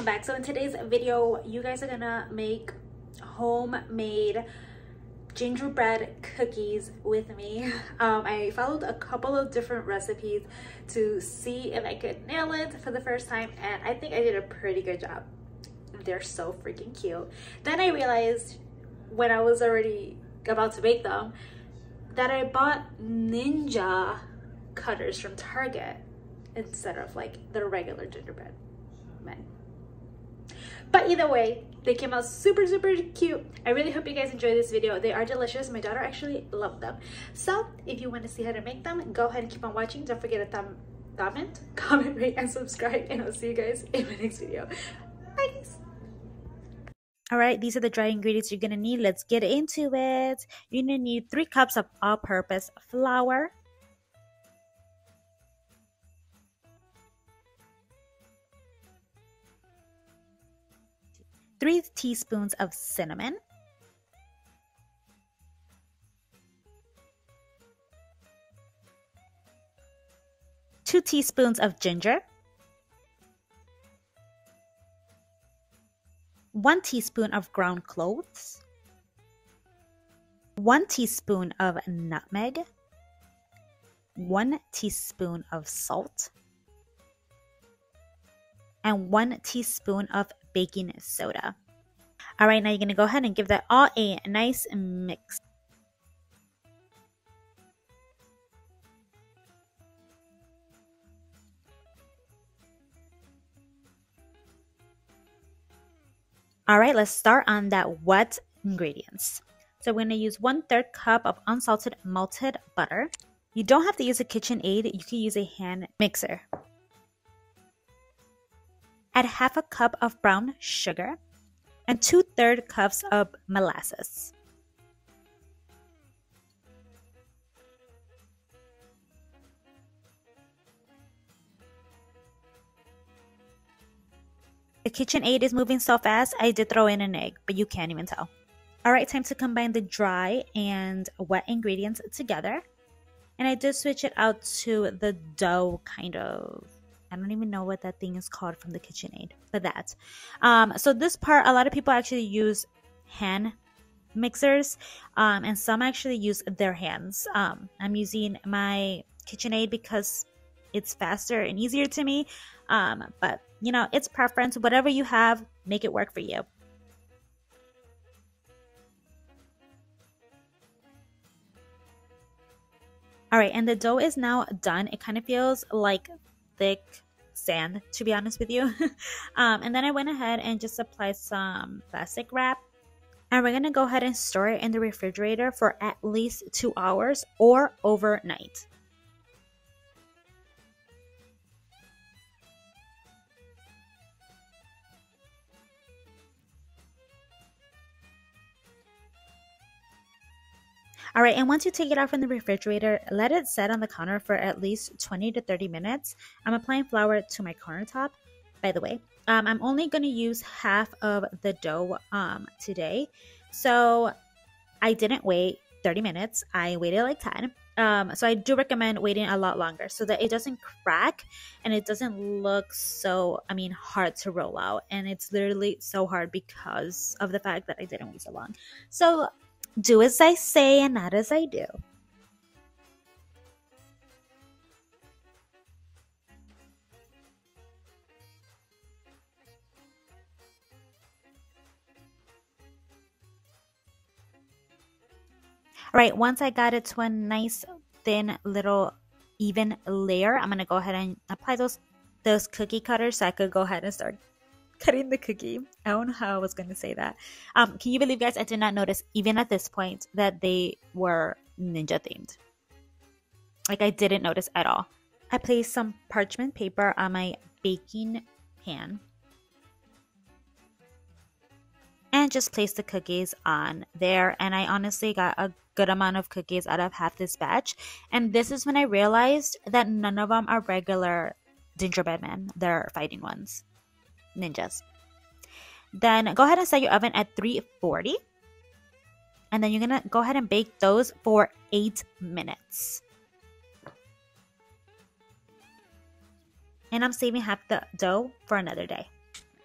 welcome back. So in today's video, you guys are gonna make homemade gingerbread cookies with me. I followed a couple of different recipes to see if I could nail it for the first time, and I think I did a pretty good job. They're so freaking cute. Then I realized when I was already about to bake them that I bought ninja cutters from Target instead of like the regular gingerbread men. But either way, they came out super cute. I really hope you guys enjoy this video. They are delicious. My daughter actually loved them. So if you want to see how to make them, go ahead and keep on watching. Don't forget to comment, rate, and subscribe, and I'll see you guys in my next video. Bye guys. All right, these are the dry ingredients you're gonna need. Let's get into it. You're gonna need 3 cups of all-purpose flour, 3 teaspoons of cinnamon, 2 teaspoons of ginger, 1 teaspoon of ground cloves, 1 teaspoon of nutmeg, 1 teaspoon of salt, and 1 teaspoon of baking soda. All right, now you're gonna go ahead and give that all a nice mix. All right, let's start on that wet ingredients. So we're gonna use 1/3 cup of unsalted melted butter. You don't have to use a KitchenAid, you can use a hand mixer. Add 1/2 cup of brown sugar and 2/3 cups of molasses. The KitchenAid is moving so fast, I did throw in an egg, but you can't even tell. All right, time to combine the dry and wet ingredients together. And I did switch it out to the dough kind of, I don't even know what that thing is called from the KitchenAid, but that. So this part, a lot of people actually use hand mixers, and some actually use their hands. I'm using my KitchenAid because it's faster and easier to me, but you know, it's preference. Whatever you have, make it work for you. All right, and the dough is now done. It kind of feels like thick sand, to be honest with you. And then I went ahead and just applied some plastic wrap, and we're gonna go ahead and store it in the refrigerator for at least 2 hours or overnight. All right, and once you take it out from the refrigerator, let it set on the counter for at least 20 to 30 minutes. I'm applying flour to my countertop, by the way. I'm only going to use half of the dough today. So I didn't wait 30 minutes. I waited like 10. So I do recommend waiting a lot longer so that it doesn't crack and it doesn't look so, hard to roll out. And it's literally so hard because of the fact that I didn't wait so long. So do as I say and not as I do. All right, once I got it to a nice thin little even layer, I'm gonna go ahead and apply those cookie cutters so I could go ahead and start cutting the cookie. I don't know how I was going to say that. Can you believe, guys, I did not notice even at this point that they were ninja themed. Like, I didn't notice at all. I placed some parchment paper on my baking pan and just placed the cookies on there, and I honestly got a good amount of cookies out of half this batch. And this is when I realized that none of them are regular gingerbread men. They're fighting ones. Ninjas. Then go ahead and set your oven at 340, and then you're gonna go ahead and bake those for 8 minutes. And I'm saving half the dough for another day.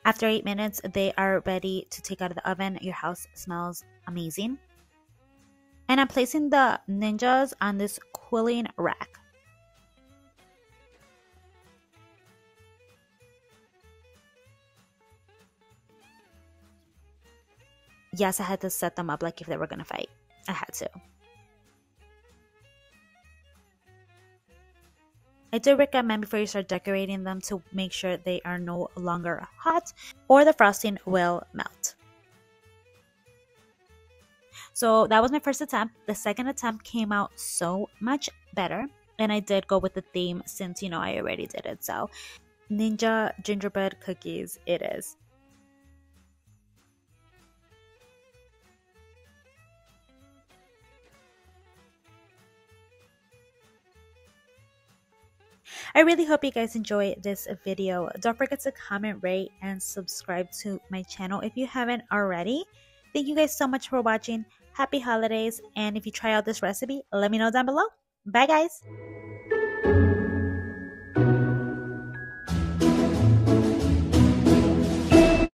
After 8 minutes, they are ready to take out of the oven. Your house smells amazing. And I'm placing the ninjas on this cooling rack. Yes, I had to set them up like if they were gonna fight. I had to. I do recommend before you start decorating them to make sure they are no longer hot or the frosting will melt. So that was my first attempt. The second attempt came out so much better. And I did go with the theme since, you know, I already did it. So Ninja Gingerbread Cookies it is. I really hope you guys enjoy this video. Don't forget to comment, rate, and subscribe to my channel if you haven't already. Thank you guys so much for watching. Happy holidays. And if you try out this recipe, let me know down below. Bye guys.